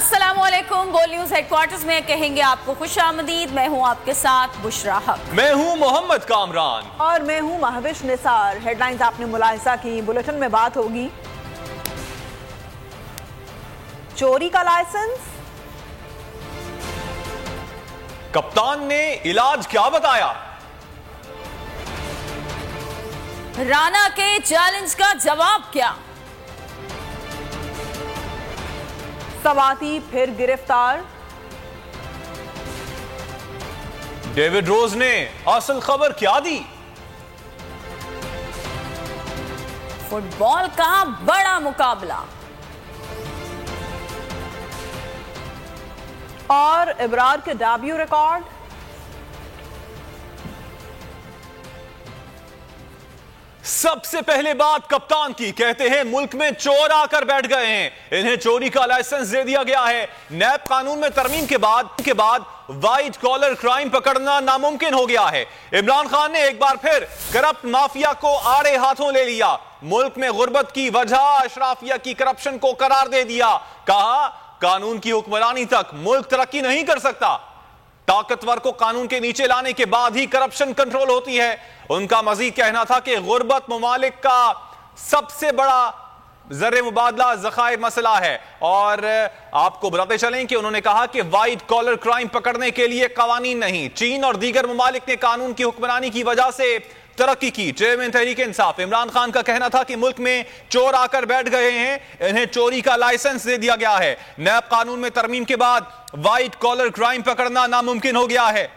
अस्सलामुअलैकुम। गोल news headquarters में कहेंगे आपको खुशामदीद। मैं हूं आपके साथ बुशरा हक। मैं हूं मोहम्मद कामरान और मैं हूं महविश निसार। हेडलाइंस आपने मुलाहिजा की, बुलेटिन में बात होगी चोरी का लाइसेंस, कप्तान ने इलाज क्या बताया, राणा के चैलेंज का जवाब क्या, सवाती फिर गिरफ्तार, डेविड रोज ने असल खबर क्या दी, फुटबॉल का बड़ा मुकाबला और इब्रार के डेब्यू रिकॉर्ड। सबसे पहले बात कप्तान की। कहते हैं मुल्क में चोर आकर बैठ गए हैं, इन्हें चोरी का लाइसेंस दे दिया गया है। नैब कानून में तरमीम के बाद व्हाइट कॉलर क्राइम पकड़ना नामुमकिन हो गया है। इमरान खान ने एक बार फिर करप्ट माफिया को आड़े हाथों ले लिया। मुल्क में गुर्बत की वजह अशराफिया की करप्शन को करार दे दिया। कहा कानून की हुक्मरानी तक मुल्क तरक्की नहीं कर सकता। ताकतवर को कानून के नीचे लाने के बाद ही करप्शन कंट्रोल होती है। उनका मजीद कहना था कि गुर्बत ममालिक का सबसे बड़ा ज़र मुबादला ज़खायर मसला है। और आपको बताते चलें कि उन्होंने कहा कि व्हाइट कॉलर क्राइम पकड़ने के लिए कवानीन नहीं, चीन और दीगर ममालिक ने कानून की हुक्मरानी की वजह से तरक्की की। चेयरमैन तहरीक इंसाफ इमरान खान का कहना था कि मुल्क में चोर आकर बैठ गए हैं, इन्हें चोरी का लाइसेंस दे दिया गया है। नैब कानून में तरमीम के बाद व्हाइट कॉलर क्राइम पकड़ना नामुमकिन हो गया है।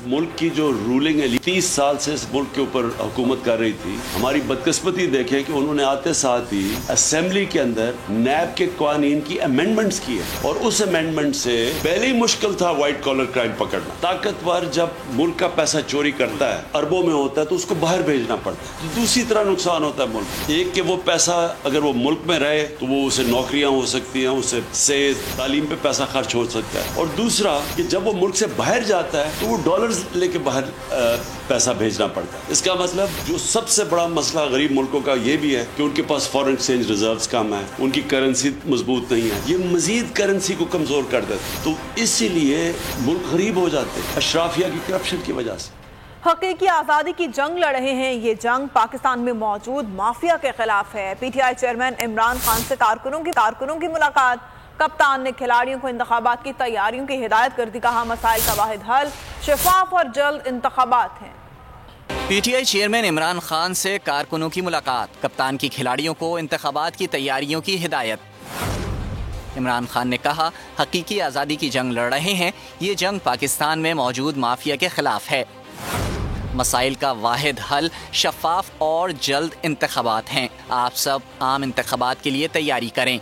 मुल्क की जो रूलिंग है 30 साल से इस मुल्क के ऊपर हुकूमत कर रही थी। हमारी बदकिस्मती देखें कि उन्होंने आते साथ ही असेंबली के अंदर नैब के कानून की अमेंडमेंट्स किए और उस अमेंडमेंट से पहले ही मुश्किल था व्हाइट कॉलर क्राइम पकड़ना। ताकतवर जब मुल्क का पैसा चोरी करता है, अरबों में होता है, तो उसको बाहर भेजना पड़ता है। तो दूसरी तरह नुकसान होता है मुल्क। एक कि वो पैसा अगर वो मुल्क में रहे तो वो उसे नौकरियां हो सकती हैं, उससे तालीम पे पैसा खर्च हो सकता है। और दूसरा कि जब वो मुल्क से बाहर जाता है तो वो डॉलर लेके बाहर पैसा भेजना पड़ता है। इसका मतलब जो सबसे बड़ा मसला गरीब मुल्कों का ये भी है कि उनके पास फॉरेन एक्सचेंज रिजर्व्स कम है, उनकी करेंसी मजबूत नहीं है। ये मजीद करेंसी को कमजोर कर देता है। तो इसीलिए मुल्क गरीब हो जाते हैं अशराफिया की करप्शन की वजह से। हकीकी आज़ादी की जंग लड़ रहे हैं। ये जंग पाकिस्तान में मौजूद माफिया के खिलाफ है। पीटीआई चेयरमैन इमरान खान से कारकुनों की मुलाकात। कप्तान ने खिलाड़ियों को इंतखाबात की तैयारियों की हिदायत कर दी। कहा मसाइल का वाहिद हल शफाफ और जल्द इंतखाबात हैं। पीटीआई चेयरमैन इमरान खान से कारकुनों की मुलाकात, कप्तान की खिलाड़ियों को इंतखाबात की तैयारियों की हिदायत। इमरान खान ने कहा हकीकी आज़ादी की जंग लड़ रहे हैं, ये जंग पाकिस्तान में मौजूद माफिया के खिलाफ है। मसाइल का वाहिद हल शफाफ और जल्द इंतखाबात हैं। आप सब आम इंतखाबात के लिए तैयारी करें।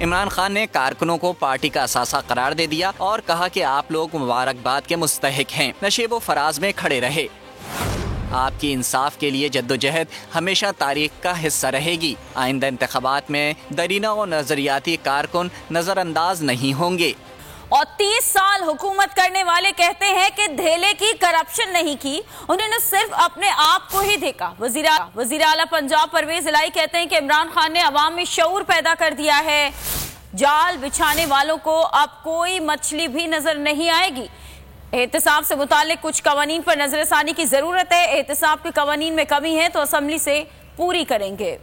इमरान खान ने कारकुनों को पार्टी का असासा करार दे दिया और कहा कि आप लोग मुबारकबाद के मुस्तहिक हैं, नशेब व फराज में खड़े रहे। आपकी इंसाफ के लिए जद्दोजहद हमेशा तारीख का हिस्सा रहेगी। आइंदा इंतखाबात में दरीना और नजरियाती कारकुन नजरअंदाज नहीं होंगे। और 30 साल हुकूमत करने वाले कहते हैं कि धेले की करप्शन नहीं की, उन्होंने सिर्फ अपने आप को ही देखा। वजीर आला पंजाब परवेज इलाही कहते हैं कि इमरान खान ने अवाम में शऊर पैदा कर दिया है। जाल बिछाने वालों को अब कोई मछली भी नजर नहीं आएगी। एहतसाब से मुतालिक कुछ कवानीन पर नजरसानी की जरूरत है। एहतसाब के कवानीन में कमी है तो असम्बली से पूरी करेंगे।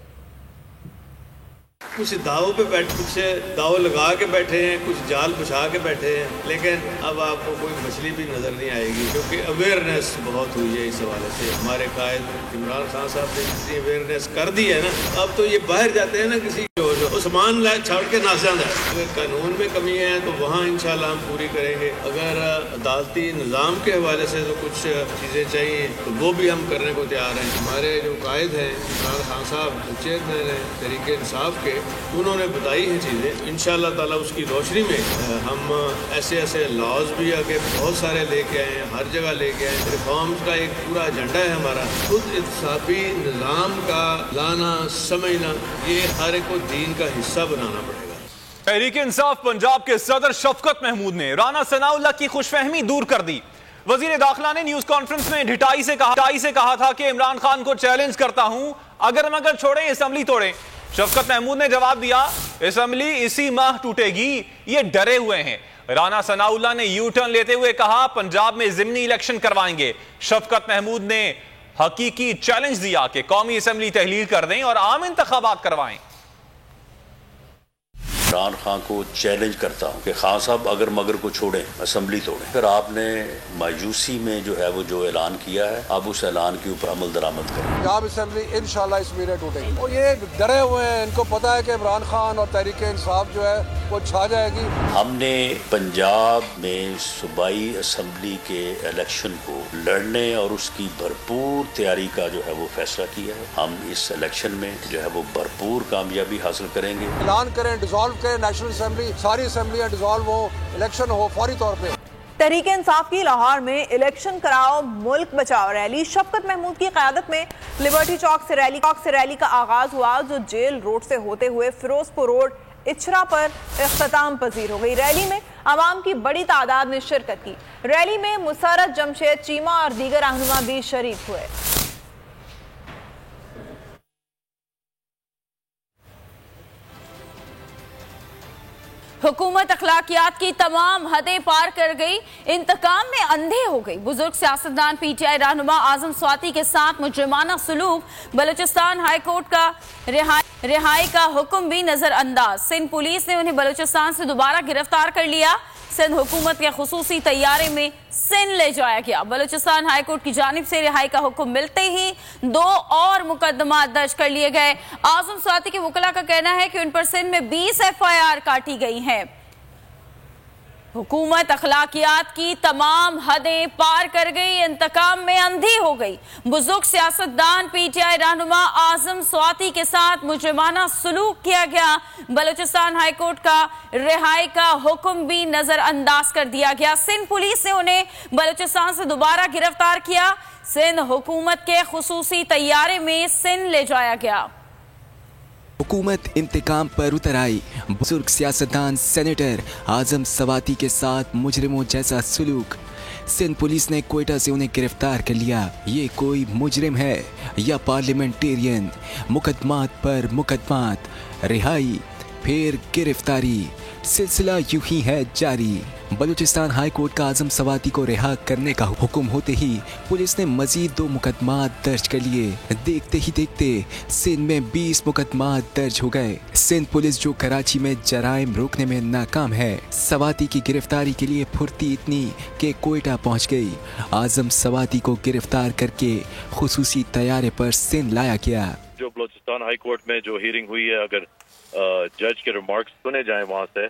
कुछ दावों पे कुछ दाव लगा के बैठे हैं, कुछ जाल बिछा के बैठे हैं, लेकिन अब आपको कोई मछली भी नज़र नहीं आएगी क्योंकि अवेयरनेस बहुत हुई है। इस हवाले से हमारे कायद इमरान खान साहब ने जितनी अवेयरनेस कर दी है ना, अब तो ये बाहर जाते हैं ना किसी जो सामान छोड़ के नाच जाता है। अगर कानून में कमी है तो वहाँ इंशाल्लाह हम पूरी करेंगे। अगर अदालती निज़ाम के हवाले से तो कुछ चीज़ें चाहिए तो वो भी हम करने को तैयार हैं। हमारे जो कायद हैं इमरान खान साहब चेयरमैन हैं तहरीक इंसाफ के, उन्होंने बताई हैं चीज़ें। इंशाअल्लाह ताला उसकी रोशनी में हम ऐसे लॉज भी आगे बहुत सारे लेके आए हैं, हर जगह लेके आए। रिफॉर्म्स का एक पूरा एजेंडा है हमारा। खुद इंसाफी निज़ाम का लाना समझना, ये हर एक को दीन का हिस्सा बनाना पड़ेगा। तहरीक इंसाफ पंजाब के सदर शफकत महमूद ने राना सनाउल्लाह की खुशफहमी दूर कर दी। वजीर दाखिला ने न्यूज कॉन्फ्रेंस में ढिटाई से कहा था कि इमरान खान को चैलेंज करता हूं, अगर मगर छोड़ें, असेंबली तोड़ें। शफकत महमूद ने जवाब दिया, असेंबली इसी माह टूटेगी, ये डरे हुए हैं। राना सनाउल्लाह ने यू टर्न लेते हुए कहा, पंजाब में जिमनी इलेक्शन करवाएंगे। शफकत महमूद ने हकीकी चैलेंज दिया कि कौमी असेंबली तहलील कर दें और आम इंतखाबात करवाएं। इमरान खान को चैलेंज करता हूं कि खान साहब अगर मगर को छोड़ें, असेंबली तोड़ें। फिर आपने मायूसी में जो है वो जो ऐलान किया है, अब उस ऐलान के ऊपर अमल दरामद करें। पंजाब असेंबली इंशाल्लाह इस महीने टूटेगी और ये डरे हुए हैं, इनको पता है कि इमरान खान और तहरीक इंसाफ जो है वो छा जाएगी। हमने पंजाब में सूबाई असेंबली के इलेक्शन को लड़ने और उसकी भरपूर तैयारी का जो है वो फैसला किया है। हम इस इलेक्शन में जो है वो भरपूर कामयाबी हासिल करेंगे। ऐलान करें, डिसॉल्व करें नेशनल असेंबली, सारी असेंबलियां डिसॉल्व हो, इलेक्शन हो फौरी तौर पे। तहरीक इंसाफ की लाहौर में इलेक्शन कराओ मुल्क बचाओ रैली शफकत महमूद की क़यादत में लिबर्टी चौक से रैली का आगाज हुआ, जो जेल रोड से होते हुए फिरोजपुर रोड इचरा पर इख्तिताम पजीर हो गई। रैली में आवाम की बड़ी तादाद ने शिरकत की। रैली में मुसर्रत जमशेद चीमा और दीगर रहनुमा भी शरीक हुए। हुकूमत अखलाकियात की तमाम हदें पार कर गई, इंतकाम में अंधे हो गई। बुजुर्ग सियासतदान पीटीआई रहनुमा आजम स्वाति के साथ मुजरिमाना सलूक, बलूचिस्तान हाई कोर्ट का रिहाई का हुक्म भी नजरअंदाज। सिंध पुलिस ने उन्हें बलूचिस्तान से दोबारा गिरफ्तार कर लिया। सिंध हुकूमत के खुसूसी तैयारे में सिंध ले जाया गया। बलूचिस्तान हाई कोर्ट की जानिब से रिहाई का हुक्म मिलते ही 2 और मुकदमा दर्ज कर लिए गए। आजम स्वाति के वकला का कहना है कि उन पर सिंध में 20 FIR काटी गई हैं। हुकूमत अखलाकियात की तमाम हदें पार कर गई, इंतकाम में अंधी हो गई। बुजुर्ग सियासतदान पीटीआई रहनुमा आजम स्वाति के साथ मुजरिमाना सलूक किया गया। बलूचिस्तान हाई कोर्ट का रिहाई का हुक्म भी नजरअंदाज कर दिया गया। सिंध पुलिस ने उन्हें बलूचिस्तान से दोबारा गिरफ्तार किया। सिंध हुकूमत के खुसूसी तैयारे में सिंध ले जाया गया। हुकूमत इंतकाम पर उतर आई। बुजुर्ग सियासतदान सेनेटर आजम स्वाति के साथ मुजरिमों जैसा सलूक। सिंध पुलिस ने कोयटा से उन्हें गिरफ्तार कर लिया। ये कोई मुजरिम है या पार्लियामेंटेरियन? मुकदमात पर मुकदमात, रिहाई फिर गिरफ्तारी, सिलसिला यूं ही है जारी। बलूचिस्तान हाई कोर्ट का आजम स्वाति को रिहा करने का हुक्म होते ही पुलिस ने मजीद 2 मुकदमात दर्ज कर लिए। देखते ही देखते सिंध में 20 मुकदमात दर्ज हो गए। सिंध पुलिस जो कराची में जराइम रोकने में नाकाम है, स्वाति की गिरफ्तारी के लिए फुर्ती इतनी कि कोयटा पहुंच गई। आजम स्वाति को गिरफ्तार करके खुसूसी तैयारे पर सिंध लाया गया। जो बलूचिस्तान हाई कोर्ट में जो हियरिंग हुई है, अगर जज के रिमार्क्स सुने जाएं वहाँ से,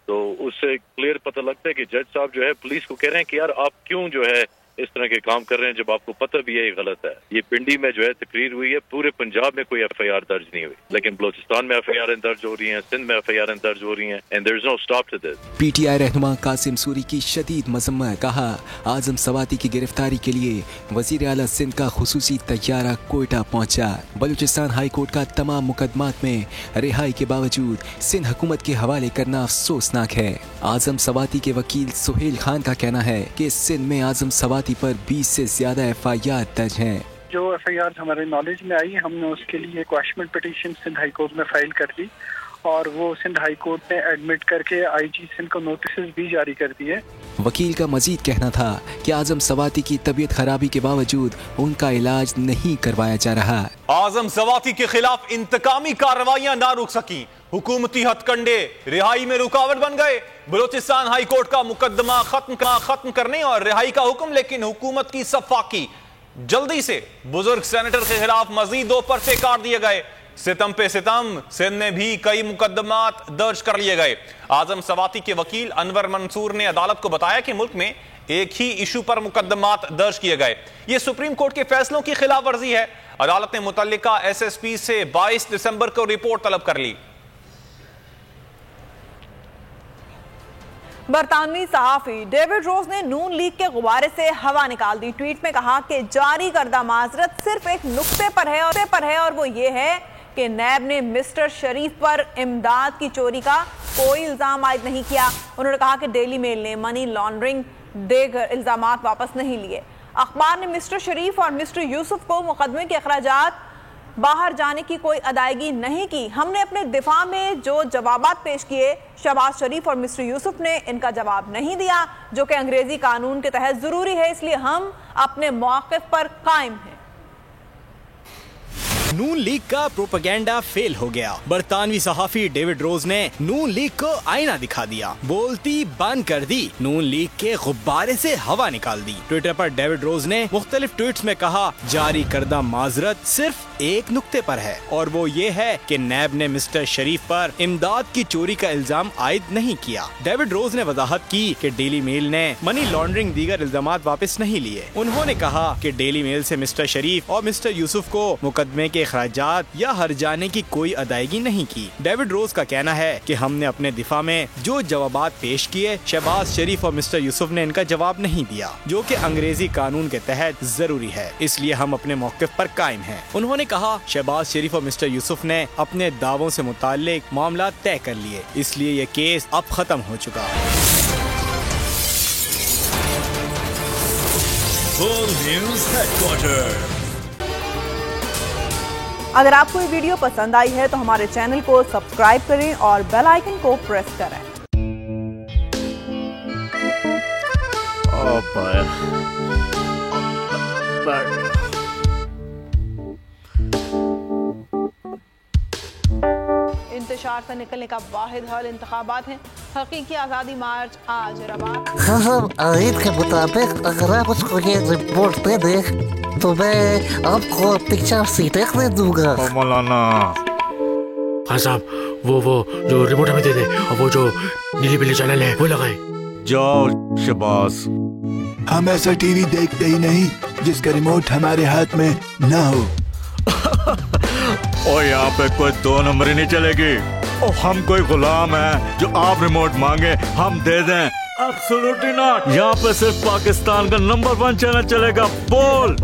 तो उससे क्लियर पता लगता है कि जज साहब जो है पुलिस को कह रहे हैं कि यार आप क्यों जो है इस तरह के काम कर रहे हैं जब आपको पता भी है ये गलत है। ये पिंडी में जो है तकरीर हुई है, पूरे पंजाब में कोई FIR दर्ज नहीं हुई, लेकिन बलूचिस्तान में FIR दर्ज हो रही हैं, सिंध में FIR दर्ज हो रही हैं, and there is no stop to this. PTI रहनुमा कासिम सूरी की शदीद मजम्मत। कहा, आजम स्वाति की गिरफ्तारी के लिए वजीर आला सिंध का खुसूसी तैयारा कोयटा पहुंचा। बलूचिस्तान हाई कोर्ट का तमाम मुकदमात में रिहाई के बावजूद सिंध हुकूमत के हवाले करना अफसोसनाक है। आजम स्वाति के वकील सुहेल खान का कहना है कि सिंध में आजम स्वाति पर 20 से ज्यादा FIR दर्ज हैं। जो FIR हमारे नॉलेज में आई, हमने उसके लिए क्वैशमेंट पिटीशन सिंध हाई कोर्ट में फाइल कर दी और वो सिंध हाई कोर्ट ने एडमिट करके IG सिंध को नोटिस भी जारी कर दिए। वकील का मजीद कहना था कि आजम स्वाति की तबीयत खराबी के बावजूद उनका इलाज नहीं करवाया जा रहा। आजम स्वाति के खिलाफ इंतकामी कार्रवाइयां ना रुक सकी, हुकूमती हथकंडे रिहाई में रुकावट बन गए। बलूचिस्तान हाई कोर्ट का मुकदमा खत्म करने और रिहाई का हुक्म, लेकिन हुकूमत की सफाकी। जल्दी से बुजुर्ग सेनेटर के खिलाफ मजीद 2 पर्चे काट दिए गए। सितम पे सितम, सिंध में भी कई मुकदमात दर्ज कर लिए गए। आजम स्वाति के वकील अनवर मंसूर ने अदालत को बताया कि मुल्क में एक ही इशू पर मुकदमात दर्ज किए गए। ये सुप्रीम कोर्ट के फैसलों की खिलाफ वर्जी है। अदालत ने मुतल्लिका SSP से 22 दिसंबर को रिपोर्ट तलब कर ली। बरतानवी सहाफी डेविड रोज ने नून लीग के गुब्बारे से हवा निकाल दी। ट्वीट में कहा कि जारी करदा माजरत सिर्फ एक नुक्ते पर है और वो ये है कि नैब ने मिस्टर शरीफ पर इमदाद की चोरी का कोई इल्जाम आयद नहीं किया। उन्होंने कहा कि डेली मेल ने मनी लॉन्ड्रिंग देकर इल्जामात वापस नहीं लिए। अखबार ने मिस्टर शरीफ और मिस्टर यूसुफ को मुकदमे के अखराजात बाहर जाने की कोई अदायगी नहीं की। हमने अपने दिफा में जो जवाबात पेश किए, शहबाज शरीफ और मिस्टर यूसुफ ने इनका जवाब नहीं दिया, जो कि अंग्रेजी कानून के तहत जरूरी है, इसलिए हम अपने मौक़िफ़ पर कायम हैं। नून लीग का प्रोपेगेंडा फेल हो गया। बरतानवी सहाफी डेविड रोज ने नून लीग को आईना दिखा दिया, बोलती बंद कर दी, नून लीग के गुब्बारे से हवा निकाल दी। ट्विटर पर डेविड रोज ने मुख्तलिफ ट्वीट्स में कहा, जारी करदा माजरत सिर्फ एक नुक्ते पर है और वो ये है कि नैब ने मिस्टर शरीफ पर इमदाद की चोरी का इल्जाम आयद नहीं किया। डेविड रोज ने वजाहत की कि डेली मेल ने मनी लॉन्ड्रिंग दीगर इल्जामात वापस नहीं लिए। उन्होंने कहा कि डेली मेल से मिस्टर शरीफ और मिस्टर यूसुफ को मुकदमे के अखराजात या हर्जाने की कोई अदायगी नहीं की। डेविड रोज का कहना है कि हमने अपने दिफा में जो जवाबात पेश किए, शहबाज शरीफ और मिस्टर यूसुफ ने इनका जवाब नहीं दिया, जो कि अंग्रेजी कानून के तहत जरूरी है, इसलिए हम अपने मौक़िफ़ पर कायम हैं। उन्होंने कहा, शहबाज शरीफ और मिस्टर यूसुफ ने अपने दावों से मुताल्लिक मामला तय कर लिए, इसलिए ये केस अब खत्म हो चुका है। अगर आपको ये वीडियो पसंद आई है तो हमारे चैनल को सब्सक्राइब करें और बेल आइकन को प्रेस करें। इंतशार से निकलने का वाहिद हल इंतखाबात हैं। हकीकी आज़ादी मार्च आज रवात। हाँ, आयत के मुताबिक अगर आप उसको ये रिपोर्ट दे दें तो मैं आपको पिक्चर सीटें दे दूंगा। मौलाना हाँ साहब, वो जो रिपोर्ट हमें दे दे और वो जो नीली पीली चैनल है वो लगाए। जाओ शबाज, हम ऐसा टीवी देखते ही नहीं जिसका रिमोट हमारे हाथ में ना हो। और यहाँ पे कोई दो नंबरी नहीं चलेगी। और हम कोई गुलाम है जो आप रिमोट मांगे हम दे दें? Absolutely not. यहाँ पे सिर्फ पाकिस्तान का नंबर 1 चैनल चलेगा, बोल,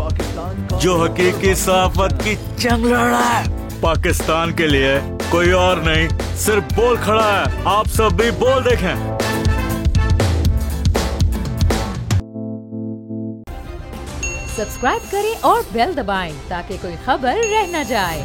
जो हकीकी सहाफत की जंग लड़ रहा है। पाकिस्तान के लिए कोई और नहीं, सिर्फ बोल खड़ा है। आप सब भी बोल देखें। सब्सक्राइब करें और बेल दबाएं ताकि कोई खबर रह न जाए।